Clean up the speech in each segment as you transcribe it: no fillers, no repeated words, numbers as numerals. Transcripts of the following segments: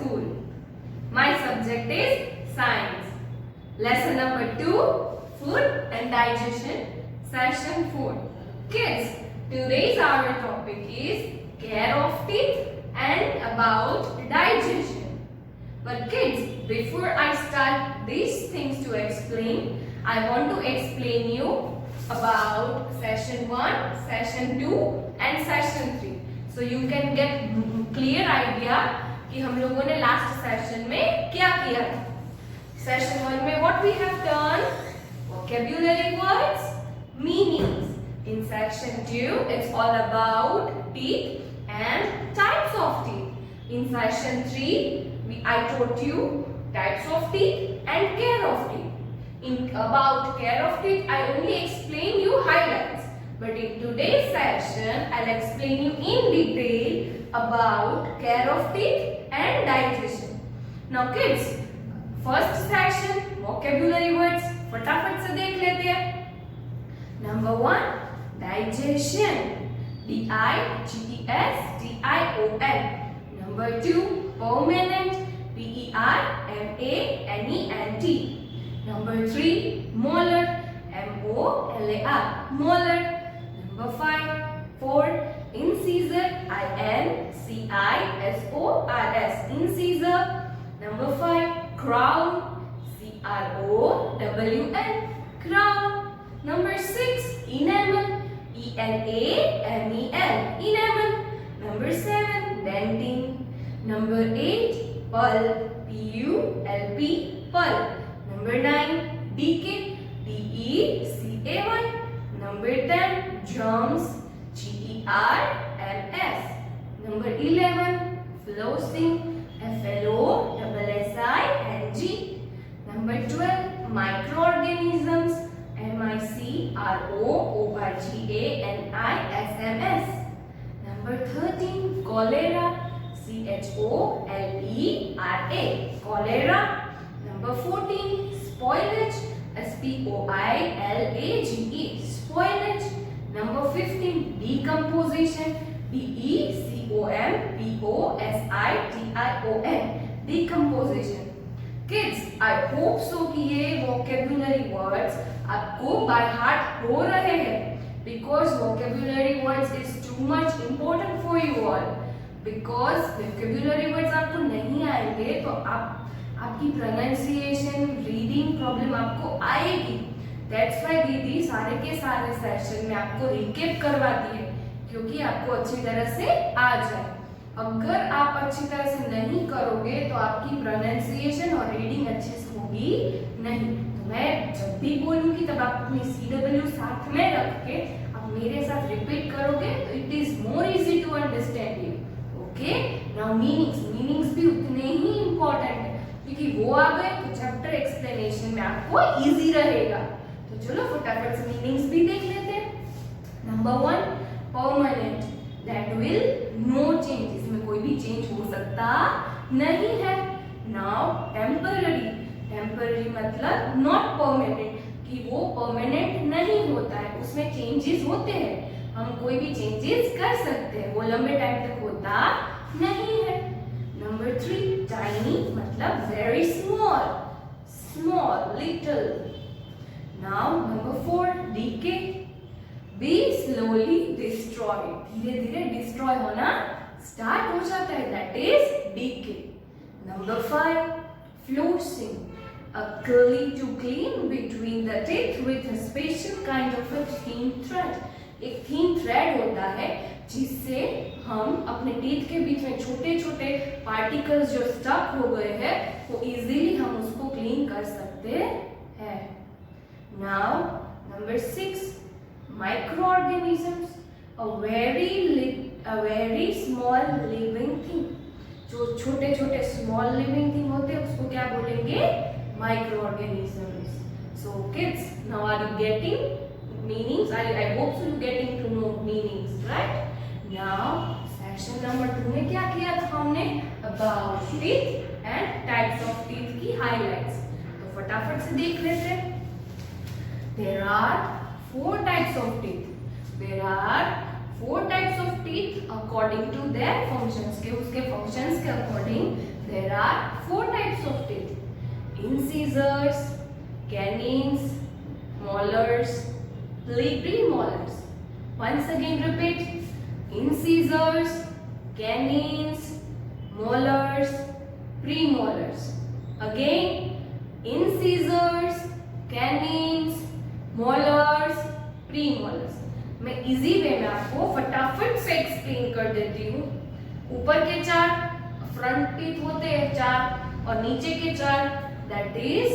school. My subject is science. Lesson number 2, food and digestion, session 4. Kids, today's our topic is care of teeth and about digestion. But kids, before I start these things to explain, I want to explain you about session 1, session 2 and session 3. So you can get clear idea कि हम लोगों ने last session में क्या किया था. Session 1 में what we have done? Vocabulary words, meanings. In section 2, it's all about teeth and types of teeth. In session 3, I taught you types of teeth and care of teeth. About care of teeth, I only explain you highlights. But in today's session, I'll explain you in detail about care of teeth and digestion. Now kids, first section, vocabulary words, फटाफट से देख लेते हैं. Number 1, digestion. D-I-G-E-S-T-I-O-N. Number 2, permanent. P-E-R-M-A-N-E-N-T. Number 3, molar. M-O-L-A-R. Molar. Number 4, incisor. I-N-C-I-S-O-R-S. Incisor. Number 5, crown. C-R-O-W-N. Crown. Number 6, enamel. E-N-A-M-E-L. Enamel. Number 7, dentin. Number 8, pulp. P-U-L-P. Pulp. Number 9, decay. D-E-C-A-Y. Number 10, germs. G-E-R-M-S. Number 11, flossing. F-L-O-S-S-I-N-G. Number 12, microorganisms. M-I-C-R-O-O-R-G-A-N-I-S-M-S. Number 13, cholera. C-H-O-L-E-R-A. Cholera. Number 14, spoilage. S-P-O-I-L-A-G-E. Spoilage. Number 15, decomposition. D-E-C-O-M-P-O-S-I-T-I-O-N. Decomposition. Kids, I hope so कि ये vocabulary words आपको by heart हो रहे हैं, because vocabulary words is too much important for you all. Because vocabulary words आपको नहीं आएंगे तो आपकी pronunciation, reading problem आपको आएगी. That's why दीदी सारे के सारे सेशन में आपको recap करवाती है, क्योंकि आपको अच्छी तरह से आ जाए. अगर आप अच्छी तरह से नहीं करोगे तो आपकी प्रोनाउंसिएशन और रीडिंग अच्छे से होगी नहीं. तो मैं जब भी बोलूंगी तब आप अपनी CW साथ में रख के आप मेरे साथ रिपीट करोगे तो it is more easy to understand you. Okay. Now meanings भी उतने ही इंपॉर्टेंट है, क्योंकि वो आ गए तो चैप्टर एक्सप्लेनेशन में आपको इजी रहेगा. तो चलो फटाफट से मीनिंग्स भी देख लेते हैं. Number 1, permanent. That will no change. इसमें कोई भी चेंज हो सकता नहीं है. Now temporary. Temporary मतलब not permanent, कि वो permanent नहीं होता है, उसमें changes होते हैं. हम कोई भी changes कर सकते हैं, वो लंबे टाइम तक होता नहीं है. Number 3, tiny मतलब very small. Small, little. Now number 4, decay. Be slowly destroyed. धीरे धीरे डिस्ट्रॉय होना स्टार्ट हो जाता है. That is DK. Number 5, flossing. A curly to clean between the teeth with a special kind of a thin thread. एक thin thread होता है जिससे हम अपने टीथ के बीच में छोटे छोटे पार्टिकल्स जो स्टक हो गए हैं वो इजीली हम उसको क्लीन कर सकते हैं. Now number 6, microorganisms. A very small living thing. जो छोटे छोटे small living thing होते हैं उसको क्या बोलेंगे? Microorganisms. So kids, now are you getting meanings? I hope so you getting to know meanings, right? Now section number 2 में क्या किया था हमने? About teeth and types of teeth की highlights. तो फटाफट से देख लेते हैं. There are 4 types of teeth. There are 4 types of teeth according to their functions. के उसके functions के according there are 4 types of teeth: incisors, canines, molars, premolars. Once again repeat: incisors, canines, molars, premolars. Again: incisors, canines, molars, premolars. मैं easy way में आपको फटाफट से explain कर देती हूँ. ऊपर के 4 फ्रंट टीथ होते हैं 4 और नीचे के 4 दैट इज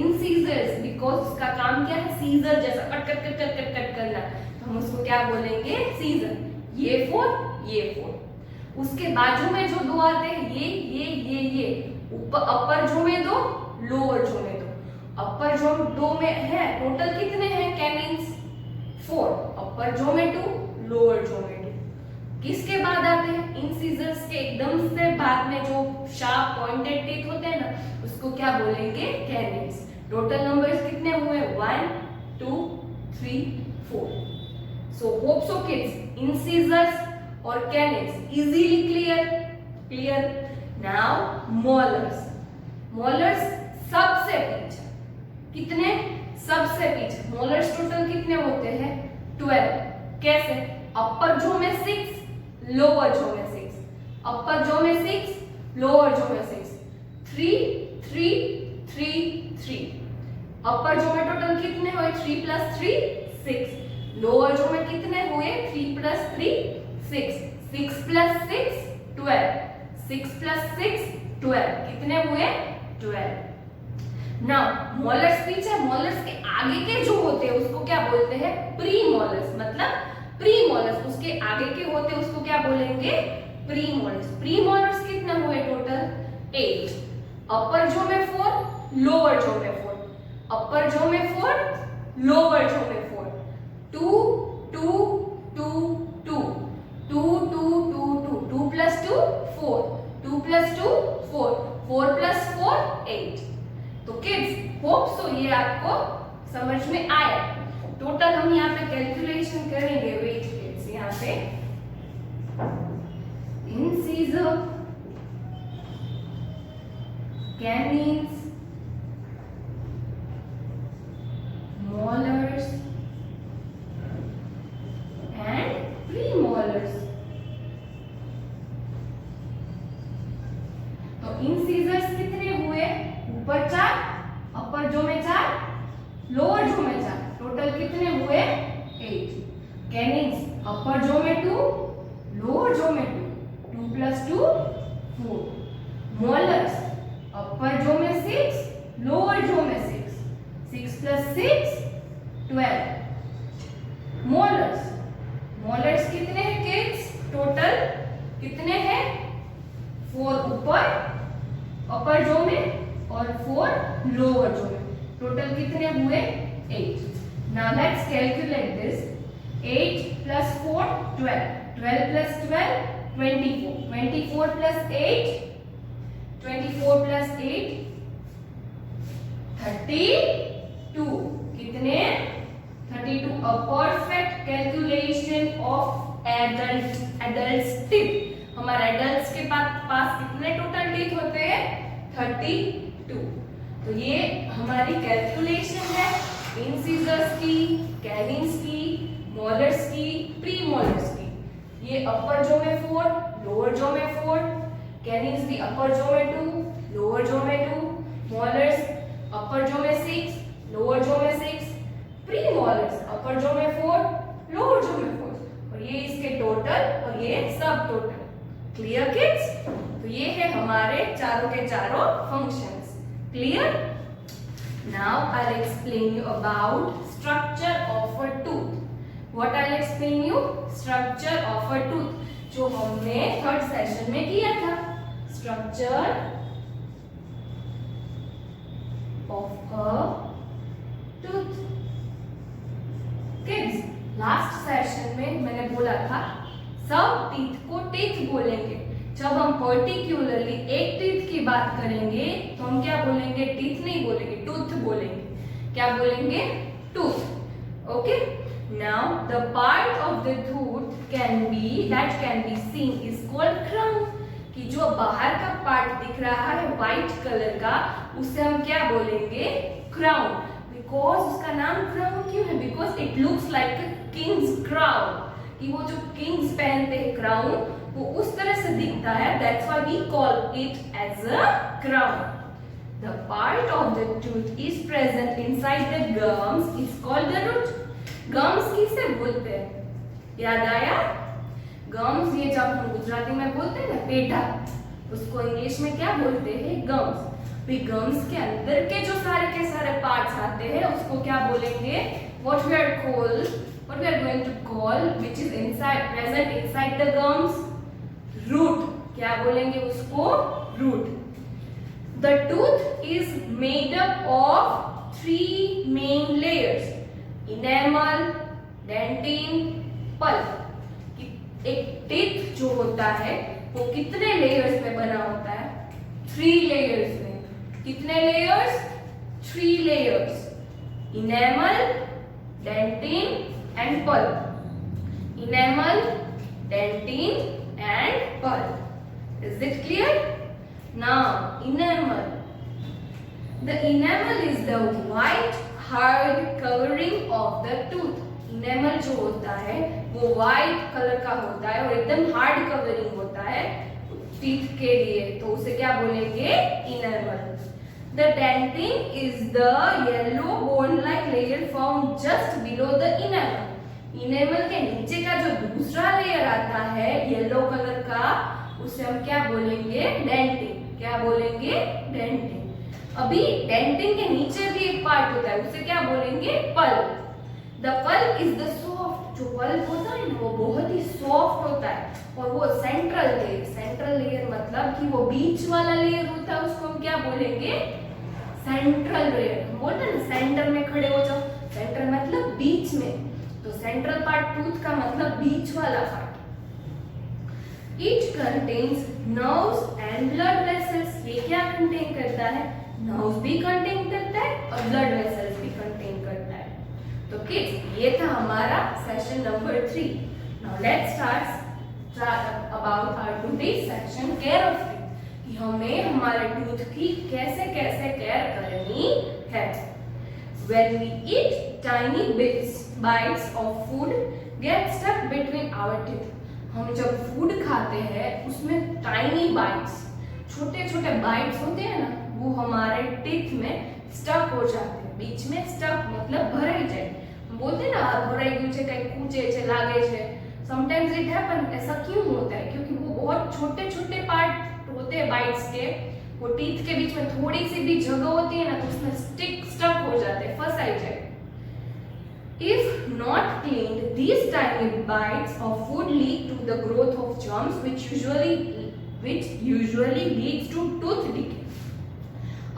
इंसीजर्स. बिकॉज उसका काम क्या है? सीजर जैसा cut cut cut cut cut cut करना. तो हम उसको क्या बोलेंगे? सीजर. ये 4. उसके बाजू में जो 2 आते हैं ये ऊपर अपर जो में 2, लोअर जो में 2. अपर जो 2 में है टोटल कितने हैं कैनिन्स? 4. अपर जो में 2, लोअर जो में 2. किसके बाद आते हैं? इंसीजर्स के एकदम से बाद में जो शार्प पॉइंटेड टीथ होते हैं ना, उसको क्या बोलेंगे? कैनिन्स. टोटल नंबर्स कितने हुए? 1 2 3 4. So hope so kids, incisors और canines easily clear. Now molars. Molars सबसे पीछे. कितने? सबसे पीछे. मोलर्स टोटल कितने होते हैं? 12. कैसे? अपर जो में 6, लोअर जो में 6. अपर जो में 6, लोअर जो में 6. 3 3 3 3. अपर जो में टोटल कितने हुए? 3 + 3 6. लोअर जो में कितने हुए? 3 + 3 6. 6 + 6 12. 6 + 6 12. कितने हुए? 12. नाउ मोलर्स पीछे. मोलर्स के आगे के जो होते हैं उसको क्या बोलते हैं? प्रीमोलर्स. मतलब प्रीमोलर्स उसके आगे के होते हैं उसको क्या बोलेंगे? प्रीमोलर्स. प्रीमोलर्स कितने हुए टोटल? 8. अपर जो में 4, लोअर जो में 4. अपर जो में 4, लोअर जो में 4. 2 2 2 2 2 2 2 2 2 + 2 4. 2 + 2 4. 4 + 4 8. तो किड्स होप सो ये आपको समझ में आया. टोटल हम यहाँ पे कैलकुलेशन करेंगे. वेट किड्स, यहाँ पे इंसीजर, कैनिन्स, molars and premolars. तो इंसीजर्स कितने हुए? ऊपर 4, अपर जो में 4, लोअर जो में 4. टोटल कितने हुए? 8. कैनिन्स अपर जो में 2, लोअर जो में 2. 2 + 2 4. मोलर्स अपर जो में 6, लोअर जो में 6. 6 + 6 12. मोलर्स कितने हैं किड्स? टोटल कितने हैं? 4 ऊपर अपर जो में और 4 लोअर जो में. टोटल कितने हुए? 8. Now let's calculate this. 8 + 4 12. 12 + 12 24. 24 + 8 24 + 8 32. कितने? 32. A perfect calculation of adults teeth. हमारे एडल्ट्स के पास कितने टोटल टीथ होते हैं? 32. तो ये हमारी कैलकुलेशन है इंसीजर्स की, कैनिन्स की, मोलर्स की, प्रीमोलर्स की. ये अपर जो में 4, लोअर जो में 4. कैनिन्स भी अपर जो में 2, लोअर जो में 2. मोलर्स अपर जो में 6, लोअर जो में 6. प्रीमोलर्स अपर जो में 4, लोअर जो में 4. और ये इसके टोटल और ये सब टोटल. Clear kids? तो ये है हमारे चारों के चारों functions. Clear? Now I'll explain you about structure of a tooth. What I'll explain you? Structure of a tooth. जो हमने थर्ड सेशन में किया था. Structure of a tooth. Kids, last session में मैंने बोला था सब टीथ को टीथ बोलेंगे. जब हम पर्टिकुलरली एक टीथ की बात करेंगे तो हम क्या बोलेंगे? टीथ नहीं बोलेंगे, टूथ बोलेंगे. क्या बोलेंगे? Tooth. Okay. Now the part of the tooth can be seen is called crown. कि जो बाहर का पार्ट पार्ट दिख रहा है व्हाइट कलर का, उसे हम क्या बोलेंगे? क्राउन। बिकॉज उसका नाम क्राउन क्यों है? Because it looks like a Kings crown, कि वो जो किंग्स पहनते हैं क्राउन, वो उस तरह से दिखता है। That's why we call it as a crown. The part of the tooth is present inside the gums is called the root. Gums किसे बोलते हैं? याद आया? Gums ये जब हम गुजराती में बोलते हैं ना पेटा, उसको इंग्लिश में क्या बोलते हैं? Gums. भी gums के अंदर के जो सारे के सारे पार्ट्स आते हैं उसको क्या बोलेंगे? What we are going to call which is inside present inside the gums? Root. क्या बोलेंगे उसको? Root. The tooth is made up of 3 main layers: enamel, dentin, pulp. एक टीथ जो होता है वो कितने लेयर्स में बना होता है? 3 लेयर्स में। कितने layers? 3 layers: enamel, dentin and pulp. Enamel, dentin and pulp. Is it clear? Now, enamel. The enamel is the white hard covering of the tooth. Enamel जो होता है वो white कलर का होता है और एकदम hard covering होता है teeth के लिए, तो उसे क्या बोलेंगे? enamel. The dentin is the yellow bone-like layer found just below the enamel. enamel के नीचे का जो दूसरा लेयर आता है येलो कलर का, उसे हम क्या बोलेंगे? डेंटिन। क्या बोलेंगे? डेंटिन। अभी डेंटिन के नीचे भी एक पार्ट होता है, उसे क्या बोलेंगे? Pulp. The pulp is the soft, जो पल्प होता है ना वो बहुत ही सॉफ्ट होता है और वो सेंट्रल लेयर मतलब कि वो बीच वाला लेयर होता है, उसको हम क्या बोलेंगे? Central layer. हम बोलते हैं ना सेंटर में खड़े हो जाओ, सेंटर मतलब बीच में, तो सेंट्रल पार्ट टूथ का मतलब बीच वाला part. It contains nerves and blood vessels. ये क्या कंटेन करता है? नर्व्स भी कंटेन करता है और ब्लड वेसल्स भी कंटेन करता है। तो किड्स, ये था हमारा session number 3। Now let's start about our today's section, care of teeth, कि हमें हमारे टूथ की कैसे कैसे केयर करनी है। When we eat, tiny bites of food get stuck between our teeth. हम जब फूड खाते हैं उसमें टाइनी बाइट्स, छोटे छोटे बाइट्स होते हैं ना, वो हमारे टीथ में स्टक हो जाते हैं। बीच में स्टक मतलब भराई जाए, हम बोलते हैं ना भराई गયું છે, કઈ કૂચે છે, લાગે છે। Sometimes it happen. ऐसा क्यों होता है? क्योंकि वो बहुत छोटे छोटे पार्ट होते हैं बाइट्स के, वो टीथ के बीच में थोड़ी सी भी जगह होती है ना तो उसमें स्टक हो जाते हैं, फंसाई जाए। If not cleaned, these tiny bites of food lead to the growth of germs, which usually leads to tooth decay.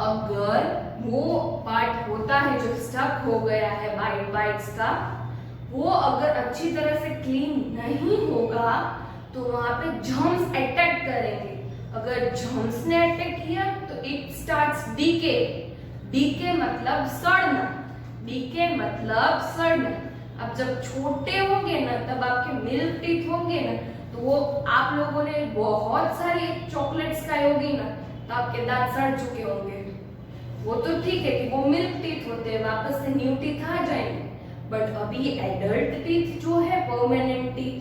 अगर वो पार्ट होता है जो स्टक हो गया है बाइट्स का, वो अगर अच्छी तरह से क्लीन नहीं होगा तो वहां पे जर्म्स अटैक करेंगे। अगर जर्म्स ने अटैक किया तो इट स्टार्ट्स डीके। डीके मतलब सड़ना। डीके मतलब सड़ना। अब जब छोटे होंगे ना तब आपके मिल्क टीथ होंगे ना, तो वो आप लोगों ने बहुत सारी चॉकलेट्स खाई होगी ना, तो आपके दांत सड़ चुके होंगे। वो तो ठीक है कि वो मिल्क टीथ होते हैं, वापस से न्यू टीथ आ जाएंगे। बट अभी एडल्ट टीथ जो है, परमानेंट टीथ,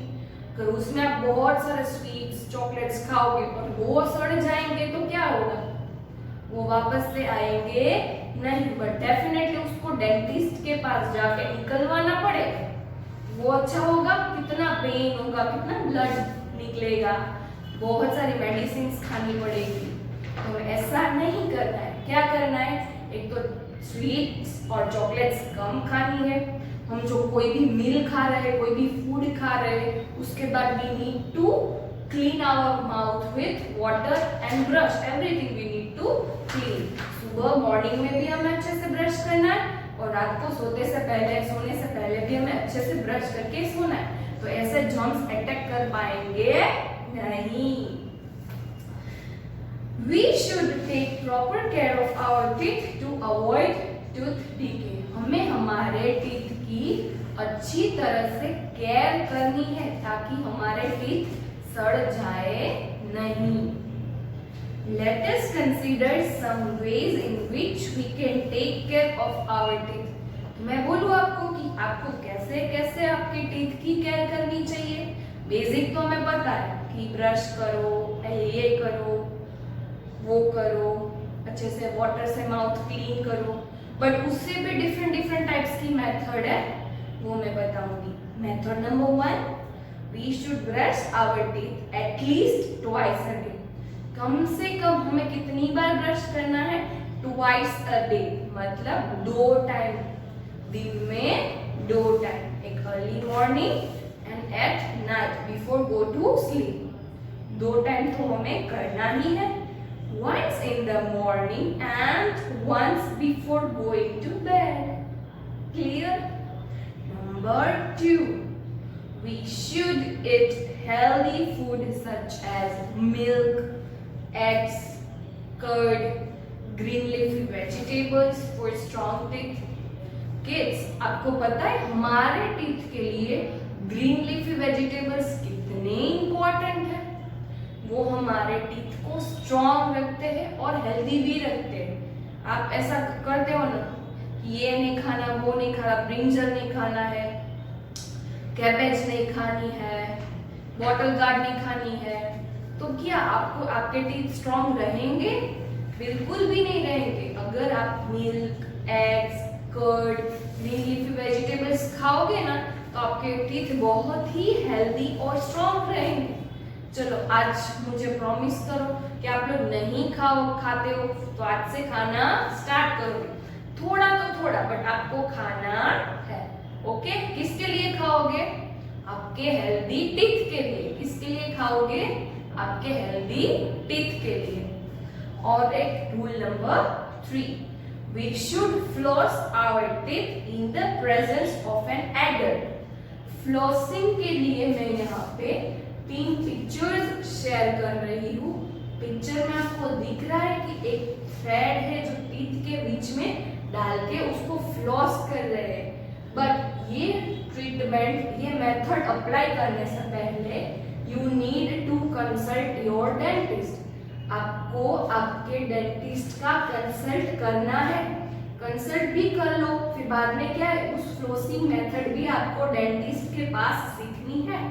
अगर उसमें आप बहुत सारे स्वीट्स चॉकलेट्स खाओगे और वो सड़ जाएंगे तो क्या होगा? वो वापस से आएंगे नहीं, बट डेफिनेटली उसको डेंटिस्ट के पास जाके निकलवाना पड़ेगा। वो अच्छा होगा, कितना पेन होगा, कितना ब्लड निकलेगा, बहुत सारी मेडिसिन खानी पड़ेगी। तो ऐसा नहीं करना है। क्या करना है? एक तो स्वीट्स और चॉकलेट्स कम खानी है। हम जो कोई भी मील खा रहे हैं, कोई भी फूड खा रहे हैं, उसके बाद we need to clean our mouth with water and brush. Everything we need to clean. सुबह मॉर्निंग में भी हमें अच्छे से ब्रश करना है और रात को सोने से पहले भी हमें अच्छे से ब्रश करके सोना है। तो ऐसे जर्म्स अटैक कर पाएंगे नहीं। We should take proper care of our teeth to avoid tooth decay. हमें हमारे टीथ की अच्छी तरह से केयर करनी है ताकि हमारे टीथ सड़ जाए नहीं। Let us consider some ways in which we can take care of our teeth. मैं बोलूँ आपको कि आपको कैसे कैसे आपके टीथ की केयर करनी चाहिए. बेसिक तो हमें पता है कि ब्रश करो, ये करो, वो करो, अच्छे से वाटर से माउथ क्लीन करो, बट उससे भी डिफरेंट टाइप्स की मेथड है, वो मैं बताऊंगी. Method number 1, we should brush our teeth at least twice a day. कम से कम हमें कितनी बार ब्रश करना है? ट्वाइस अ डे, मतलब 2 टाइम, दिन में 2 टाइम, एक early morning and at night before go to sleep. 2 time तो हमें करना ही है. Once in the morning and once before going to bed. Clear? Number 2, we should eat healthy food such as milk, eggs, curd, green leafy vegetables for strong teeth. Kids, आपको पता है हमारे teeth के लिए ग्रीन लीफी वेजिटेबल्स कितने important है? वो हमारे टीथ को स्ट्रॉन्ग रखते हैं और हेल्दी भी रखते हैं. आप ऐसा करते हो ना कि ये नहीं खाना, वो नहीं खाना, ब्रिंजल नहीं खाना है, कैबेज नहीं खानी है, बॉटल गार्ड नहीं खानी है, तो क्या आपको आपके टीथ स्ट्रॉन्ग रहेंगे? बिल्कुल भी नहीं रहेंगे. अगर आप milk, eggs, curd, green leafy vegetables खाओगे ना तो आपके टीथ बहुत ही हेल्दी और स्ट्रॉन्ग रहेंगे. चलो आज मुझे प्रॉमिस करो कि आप लोग नहीं खाते हो तो आज से खाना स्टार्ट करोगे. थोड़ा तो थोड़ा, बट आपको खाना है. ओके? किसके लिए खाओगे? आपके हेल्दी टीथ के लिए. किसके लिए खाओगे? आपके हेल्दी टीथ के लिए. और एक rule number 3, we should floss our teeth in the presence of an adult. Flossing के लिए मैं यहाँ पे 3 पिक्चर्स शेयर कर रही हूँ. पिक्चर में आपको दिख रहा है कि एक थ्रेड है जो टीथ के बीच में डाल के उसको फ्लॉस कर रहे हैं. बट ये ट्रीटमेंट, ये मेथड अप्लाई करने से पहले you need to consult your dentist. आपको आपके डेंटिस्ट का कंसल्ट करना है. कंसल्ट भी कर लो, फिर बाद में क्या है, उस फ्लोसिंग मेथड भी आपको डेंटिस्ट के पास सीखनी है.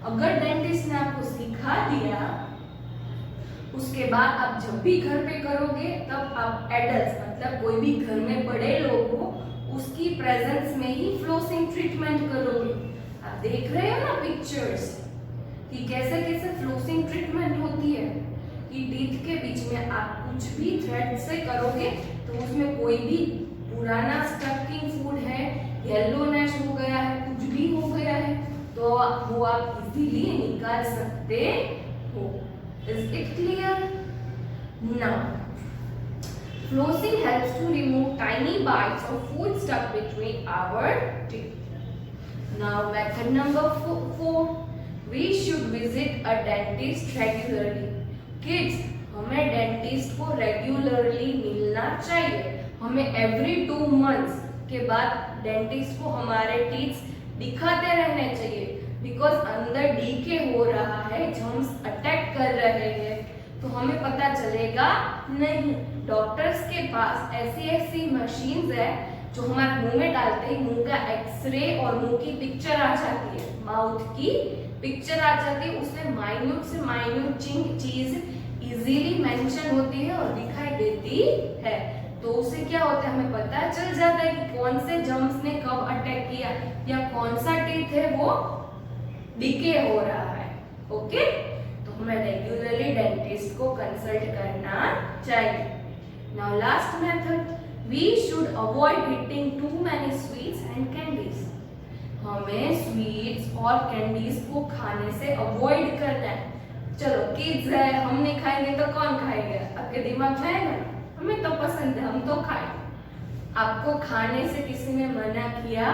अगर डेंटिस्ट ने आपको सिखा दिया, उसके बाद आप जब भी घर पे करोगे तब आप एडल्ट्स, मतलब कोई भी घर में बड़े लोग हो, उसकी प्रेजेंस में ही फ्लोसिंग ट्रीटमेंट करोगे. आप देख रहे हो ना पिक्चर्स कि कैसे कैसे फ्लोसिंग ट्रीटमेंट होती है. कि टीथ के बीच में आप कुछ भी थ्रेड से करोगे तो उसमें कोई भी पुराना स्टकिंग फूड है, येलोनेस हो गया है, कुछ भी हो गया है, तो वो आप इजीली निकाल सकते हो. Is it clear? Now, flossing helps to remove tiny bites of food stuck between our teeth. Now, method number 4, we should visit a dentist regularly. Kids, हमें डेंटिस्ट को रेगुलरली मिलना चाहिए. हमें एवरी 2 मंथ्स के बाद डेंटिस्ट को हमारे teeth दिखाते रहने चाहिए. बिकॉज अंदर डीके हो रहा है, जर्म्स अटैक कर रहे हैं, तो हमें पता चलेगा नहीं. डॉक्टर्स के पास ऐसी मशीन्स है जो हमारे मुंह में डालते ही मुंह का एक्सरे और मुंह की पिक्चर आ जाती है, माउथ की पिक्चर आ जाती है. उसमें माइन्यूट से माइन्यूट चीज इजीली मेंशन होती है और दिखाई देती है. तो उससे क्या होता है, हमें पता चल जाता है कि कौन से जर्म्स ने कब अटैक किया या कौन सा टीथ है वो डीके हो रहा है. ओके? तो हमें रेगुलरली डेंटिस्ट को कंसल्ट करना चाहिए. Now last method, we should avoid eating too many sweets and candies. हमें स्वीट्स और कैंडीज को खाने से अवॉइड करना है. चलो किड्स है, हम नहीं खाएंगे तो कौन खाएगा? आपके दिमाग में है ना, हमें तो पसंद है, हम तो खाएं. आपको खाने से किसी ने मना किया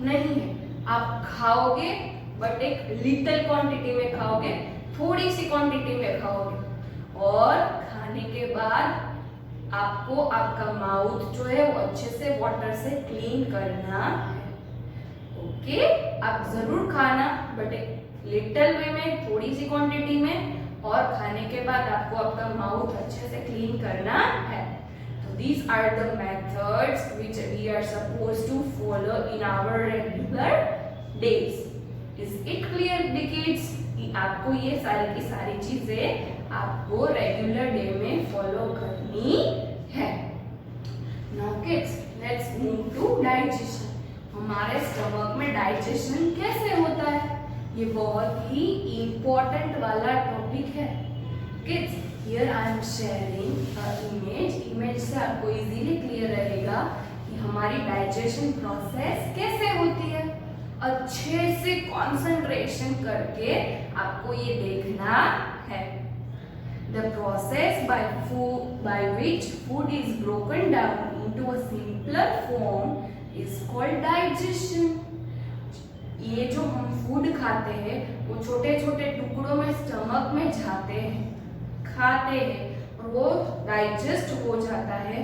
नहीं है. आप खाओगे बट एक लिटिल क्वांटिटी में खाओगे, थोड़ी सी क्वांटिटी में खाओगे. और खाने के बाद आपको आपका माउथ जो है वो अच्छे से वाटर से क्लीन करना है. ओके? आप जरूर खाना, बट एक लिटिल वे में, थोड़ी सी क्वांटिटी में, और खाने के बाद आपको आपका माउथ अच्छे से क्लीन करना है। तो these are the methods which we are supposed to follow in our regular days. Is it clear kids? कि आपको ये सारी की सारी चीजें आपको रेगुलर डे में फॉलो करनी है। Now kids, let's move to digestion. हमारे स्टमक में डाइजेशन कैसे होता है, ये बहुत ही इम्पोर्टेंट वाला टॉपिक है। Kids, here I am sharing a image से आपको इजीली क्लियर रहेगा कि हमारी डाइजेशन प्रोसेस कैसे होती है। अच्छे से कंसंट्रेशन करके आपको ये देखना है। The process by which food is broken down into a simpler form is called digestion. ये जो हम फूड खाते हैं वो छोटे छोटे टुकड़ों में स्टमक में जाते हैं, खाते हैं और वो डाइजेस्ट हो जाता है,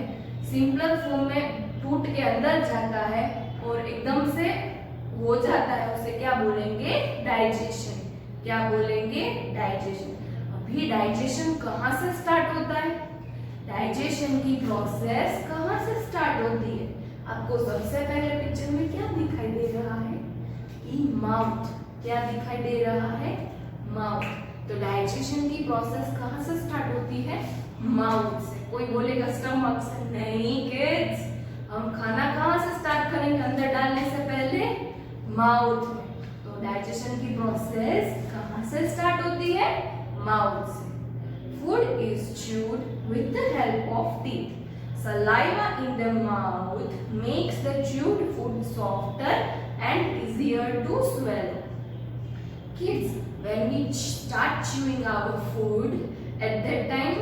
सिंपलर फॉर्म में टूट के अंदर जाता है और एकदम से हो जाता है। उसे क्या बोलेंगे? डाइजेशन। क्या बोलेंगे? डाइजेशन। अभी डाइजेशन कहाँ से स्टार्ट होता है? डाइजेशन की प्रोसेस कहाँ से स्टार्ट होती है? आपको सबसे पहले पिक्चर में क्या दिखाई दे रहा है? माउथ। क्या दिखाई दे रहा है? माउथ। तो डाइजेशन की प्रोसेस कहाँ से स्टार्ट होती है? माउथ से। कोई बोलेगा स्टमक से, नहीं किड्स, हम खाना कहाँ से स्टार्ट करेंगे अंदर डालने से पहले? माउथ में। तो डाइजेशन की प्रोसेस कहाँ से स्टार्ट होती है? माउथ से। Food is chewed with the help of teeth. Saliva in the mouth makes the chewed food softer and easier to swallow. Kids, when we start chewing our food, at that time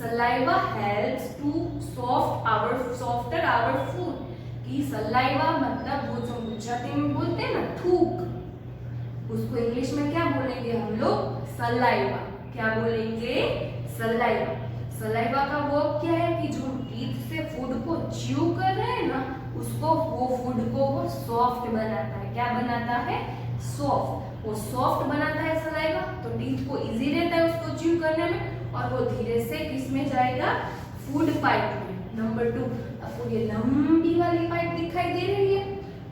saliva helps to softer our food. कि saliva मतलब वो जो गुजराती में बोलते हैं ना थूक, उसको इंग्लिश में क्या बोलेंगे हम लोग? सलाइवा। क्या बोलेंगे? सलाइवा। सलाइवा का वर्क क्या है कि जो टीथ से फूड को च्यू कर रहे हैं ना, उसको वो फूड को वो सॉफ्ट बनाता है। क्या बनाता है? सॉफ्ट। वो सॉफ्ट बनाता है सलाइवा, तो टीथ को इजी रहता है उसको च्यू करने में और वो धीरे से किस में जाएगा? फूड पाइप में। नंबर 2, आपको ये लंबी वाली पाइप दिखाई दे रही है,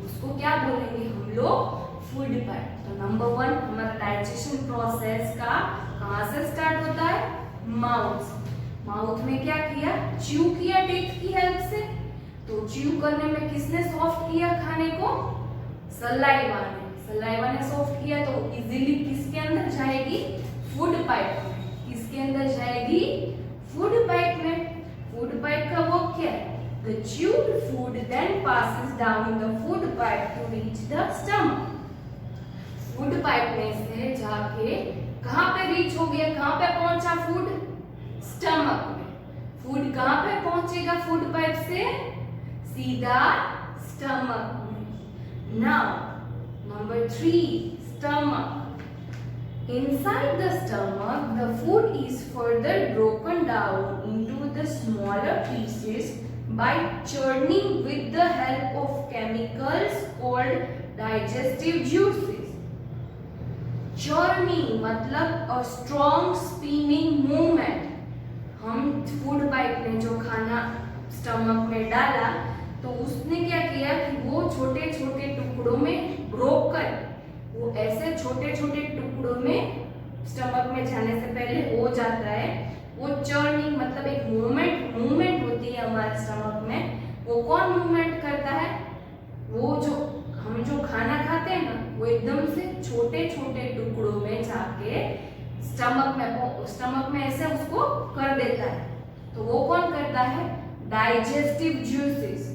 उसको क्या बोलेंगे हम लोग? Food pipe. तो नंबर 1 हमारा डाइजेशन प्रोसेस का कहाँ से स्टार्ट होता है? माउथ से। माउथ में क्या किया? च्यू किया टीथ की हेल्प से। तो च्यू करने में किसने सॉफ्ट किया खाने को? सलाइवा ने। सलाइवा ने सॉफ्ट किया तो इजीली किसके अंदर जाएगी? फूड पाइप में। किसके अंदर जाएगी? फूड पाइप में। फूड पाइप का वो क्या है? The chewed food then passes down the food pipe to reach the stomach. Food pipe में से जाके कहाँ पे रीच हो गया? कहाँ पे पहुंचा फूड? स्टमक में। फूड कहाँ पे पहुंचेगा फूड पाइप से? सीधा स्टमक में। Now number 3, stomach. Inside the stomach, the food is further broken down into the smaller pieces by churning with the help of chemicals called digestive juices. Churning मतलब a strong spinning movement. हम food pipe में जो खाना stomach में डाला तो उसने क्या किया कि वो छोटे छोटे टुकड़ों में ब्रोकन, वो ऐसे छोटे छोटे टुकड़ों में स्टमक में जाने से पहले हो जाता है। वो चर्निंग मतलब एक मूवमेंट होती है हमारे स्टमक में। वो कौन मूवमेंट करता है? वो जो हम जो खाना खाते हैं ना, वो एकदम से छोटे छोटे टुकड़ों में जाके स्टमक में ऐसे उसको कर देता है। तो वो कौन करता है? Digestive juices.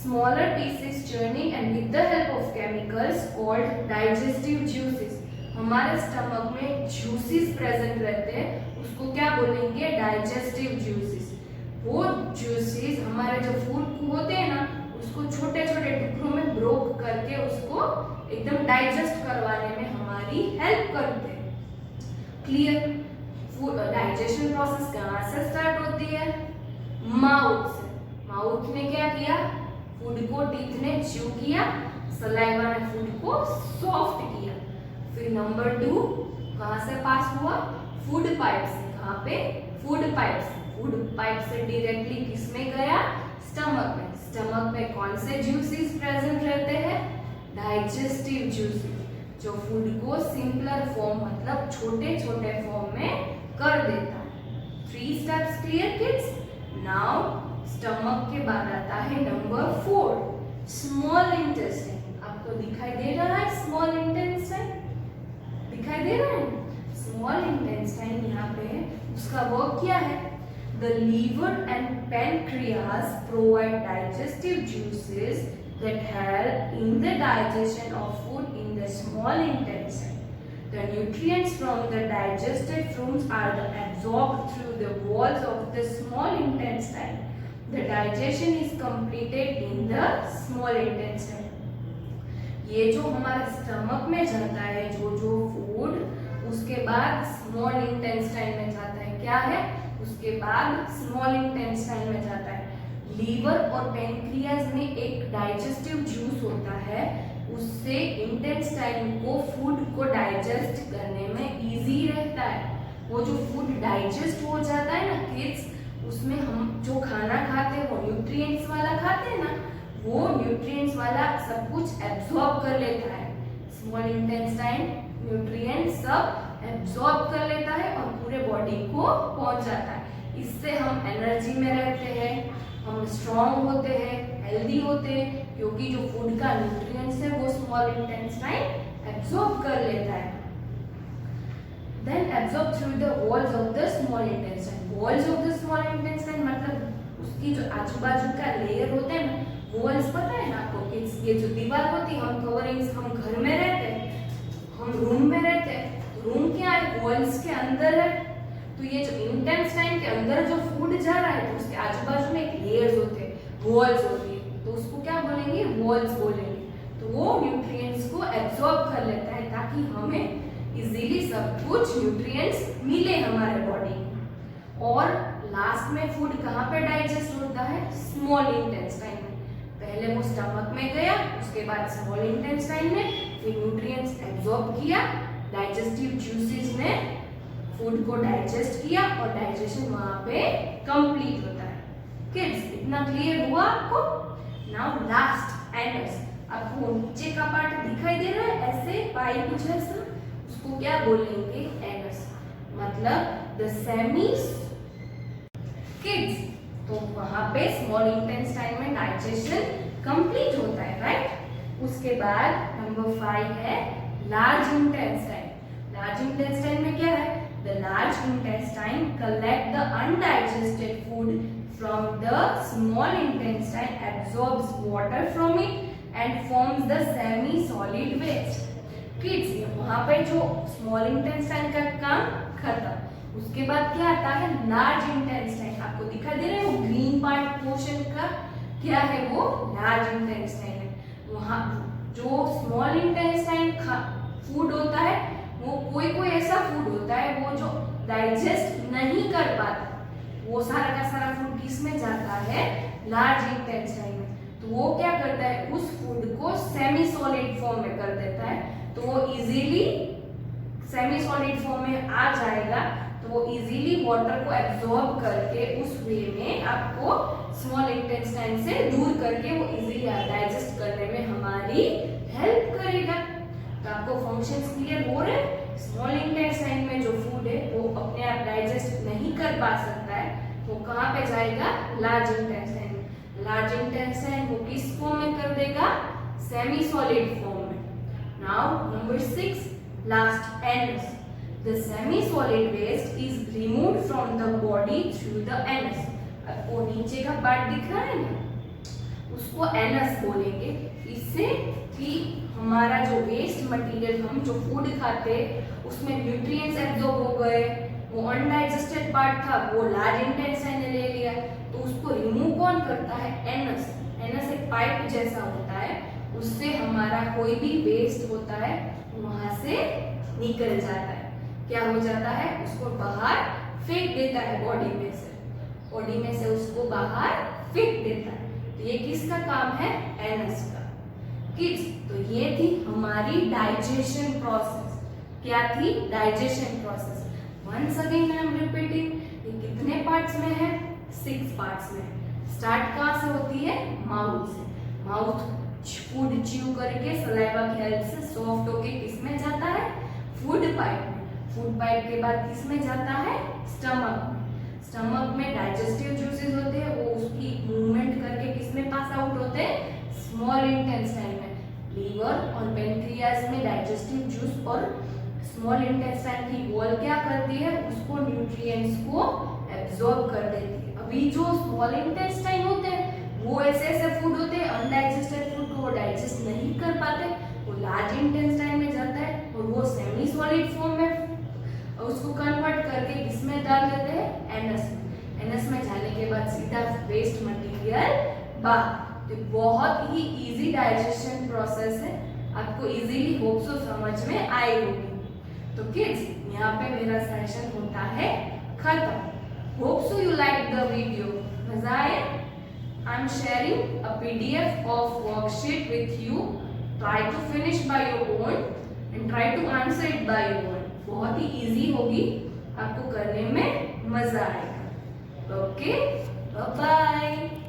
Smaller pieces churning and with the help of chemicals called digestive juices. हमारे स्टमक में जूसेस प्रेजेंट रहते हैं, उसको क्या बोलेंगे? Digestive juices. वो जूसेस हमारे जो फूड होते हैं ना, उसको छोटे छोटे टुकड़ों में ब्रोक करके उसको एकदम डाइजेस्ट करवाने में हमारी हेल्प करते हैं। क्लियर? डाइजेशन प्रोसेस कहाँ से स्टार्ट होती है? माउथ से। माउथ ने क्या किया? फूड को टीथ ने च्यू किया, सलाइवा ने फूड को सॉफ्ट किया। फिर नंबर 2, कहाँ से पास हुआ? फूड पाइप से। कहाँ पे? फूड पाइप से। फूड पाइप से डायरेक्टली किस में गया? स्टमक में। स्टमक में कौन से जूसेस प्रेजेंट रहते हैं? डाइजेस्टिव जूसेस, जो फूड को सिंपलर फॉर्म मतलब छोटे छोटे फॉर्म में कर देता है। 3 steps clear kids? Now stomach के बाद आता है नंबर 4, स्मॉल इंटेस्टाइन। आपको दिखाई दे रहा है स्मॉल इंटेस्टाइन? दिखाई दे रहा है? स्मॉल इंटेस्टाइन यहाँ पे है, उसका वर्क क्या है? The liver and pancreas provide digestive juices that help in the digestion of food in the small intestine. The nutrients from the digested foods are absorbed through the walls of the small intestine. The digestion is completed in the small intestine. ये जो हमारा stomach में जाता है जो food, उसके बाद small intestine में जाता है। क्या है? उसके बाद स्मॉल इंटेस्टाइन में जाता है। लीवर और पेनक्रियाज में एक डाइजेस्टिव जूस होता है, उससे इंटेस्टाइन को फूड को डाइजेस्ट करने में इजी रहता है। वो जो फूड डाइजेस्ट हो जाता है ना किड्स, उसमें हम जो खाना खाते हैं वो न्यूट्रिएंट्स वाला खाते हैं ना, वो न्यूट्रिएंट्स वाला सब कुछ एब्जॉर्ब कर लेता है। स्मॉल इंटेस्टाइन न्यूट्रिएंट्स सब एब्जॉर्ब कर लेता है और पूरे बॉडी को पहुंच जाता है। इससे हम एनर्जी में रहते हैं, हम स्ट्रॉन्ग होते हैं, हेल्दी होते हैं, क्योंकि जो फूड का न्यूट्रिएंट्स है वो स्मॉल इंटेस्टाइन एब्जॉर्ब कर लेता है। Then absorb through the walls of the small intestine. Walls of the small intestine मतलब उसकी जो आजू बाजू का लेयर होते हैं ना, वॉल्स पता है ना आपको किड्स? ये जो दीवार होती है, हम कवरिंग्स, हम घर में रहते हैं, हम रूम में रहते हैं, रूम क्या है? वॉल्स के अंदर है। तो ये जो इंटेस्टाइन के अंदर जो फूड जा रहा है, तो उसके आजू बाजू में एक लेयर्स होते हैं, वॉल्स होती है, तो उसको क्या बोलेंगे? वॉल्स बोलेंगे। तो वो न्यूट्रिएंट्स को एब्जॉर्ब कर लेता है ताकि हमें इजीली सब कुछ न्यूट्रिएंट्स मिले हमारे बॉडी में। और लास्ट में फूड कहाँ पे डाइजेस्ट होता है? स्मॉल इंटेस्टाइन में। पहले वो स्टमक में गया, उसके बाद स्मॉल इंटेस्टाइन में, फिर न्यूट्रिएंट्स एब्जॉर्ब किया, डाइजेस्टिव जूसेस ने फूड को डाइजेस्ट किया और डाइजेशन वहां पे कंप्लीट होता है। किड्स इतना क्लियर हुआ आपको? Now last anus. आपको नीचे का पार्ट दिखाई दे रहा है ऐसे पाइप जैसा, उसको क्या बोलेंगे? एनस, मतलब द सेमीस। किड्स तो वहां पे स्मॉल इंटेस्टाइन में डाइजेशन कंप्लीट होता है, राइट? उसके बाद नंबर 5 है लार्ज इंटेस्टाइन। लार्ज इंटेस्टाइन में क्या है? The large intestine collect the undigested food from the small intestine, absorbs water from it and forms the semi-solid waste. Kids, वहाँ पे जो small intestine का काम खत्म, उसके बाद क्या आता है? large intestine। आपको दिखाई दे रहा है वो ग्रीन पार्ट पोर्शन का क्या है? वो large intestine है। वहाँ जो small intestine फूड होता है, वो कोई ऐसा फूड होता है वो जो डाइजेस्ट नहीं कर पाता, वो सारा का सारा फूड किस में जाता है? लार्ज इंटेस्टाइन में। तो वो क्या करता है? उस फूड को सेमी सॉलिड फॉर्म में कर देता है, तो वो इजीली सेमी सॉलिड फॉर्म में आ जाएगा, तो वो इजीली वाटर को एब्जॉर्ब करके उस वे में आपको स्मॉल इंटेस्टाइन से दूर करके वो इजीली डाइजेस्ट करने में हमारी हेल्प करेगा। तो आपको फंक्शंस क्लियर हो रहे हैं? स्मॉल इंटेस्टाइन में जो फूड है वो अपने आप डाइजेस्ट नहीं कर पा सकता है, वो कहाँ पे जाएगा? लार्ज इंटेस्टाइन में। लार्ज इंटेस्टाइन वो किस फॉर्म में कर देगा? सेमी सॉलिड फॉर्म में। Now number 6 last anus. The semi solid waste is removed from the body through the anus. आपको नीचे का पार्ट दिख रहा है ना, उसको एनस बोलेंगे। इससे कि हमारा जो वेस्ट मटेरियल, हम जो फूड खाते उसमें न्यूट्रिएंट्स एब्जॉर्ब हो गए, वो अनडाइजेस्टेड पार्ट था वो लार्ज इंटेस्टाइन ने ले लिया, तो उसको रिमूव कौन करता है? एनस। एनस एक पाइप जैसा होता है, उससे हमारा कोई भी वेस्ट होता है वहां से निकल जाता है। क्या हो जाता है? उसको बाहर फेंक देता है बॉडी में से, बॉडी में से उसको बाहर फेंक देता है। तो ये किसका काम है? एनस का। किड्स तो ये थी हमारी डाइजेशन प्रोसेस। क्या थी? Digestion process. Once again I am repeating, ये कितने पार्ट्स में है? 6 पार्ट्स में। स्टार्ट कहाँ से होती है? माउथ से। माउथ फूड च्यू करके सलाइवा की हेल्प से सॉफ्ट होके किसमें जाता है? फूड पाइप में। फूड पाइप के बाद किसमें जाता है? स्टमक में। स्टमक में डाइजेस्टिव जूसेस होते हैं, वो उसकी मूवमेंट करके किसमें पास आउट होते हैं? स्मॉल इंटेस्टाइन में। लीवर और पेनक्रियाज में डाइजेस्टिव जूस और स्मॉल इंटेस्टाइन की वॉल क्या करती है? उसको न्यूट्रिएंट्स को एब्जॉर्ब कर देती है। अभी जो स्मॉल इंटेस्टाइन होते हैं वो ऐसे ऐसे फूड होते हैं अनडाइजेस्टेड फूड को वो डाइजेस्ट नहीं कर पाते, वो लार्ज इंटेस्टाइन में जाता है और वो सेमी सॉलिड फॉर्म में उसको कन्वर्ट करके किसमें डाल देते हैं? एनस में। एनस में जाने के बाद सीधा वेस्ट मटेरियल बाहर। तो बहुत ही इजी डाइजेशन प्रोसेस है, आपको इजीली होप सो समझ में आई होगी। तो किड्स, यहाँ पे मेरा सेशन होता है खत्म। Hope so you like the video. मजा आया? I am sharing a PDF of worksheet with you. Try to finish by your own and try to answer it by your own. बहुत ही easy होगी, आपको करने में मजा आएगा। Okay, bye bye.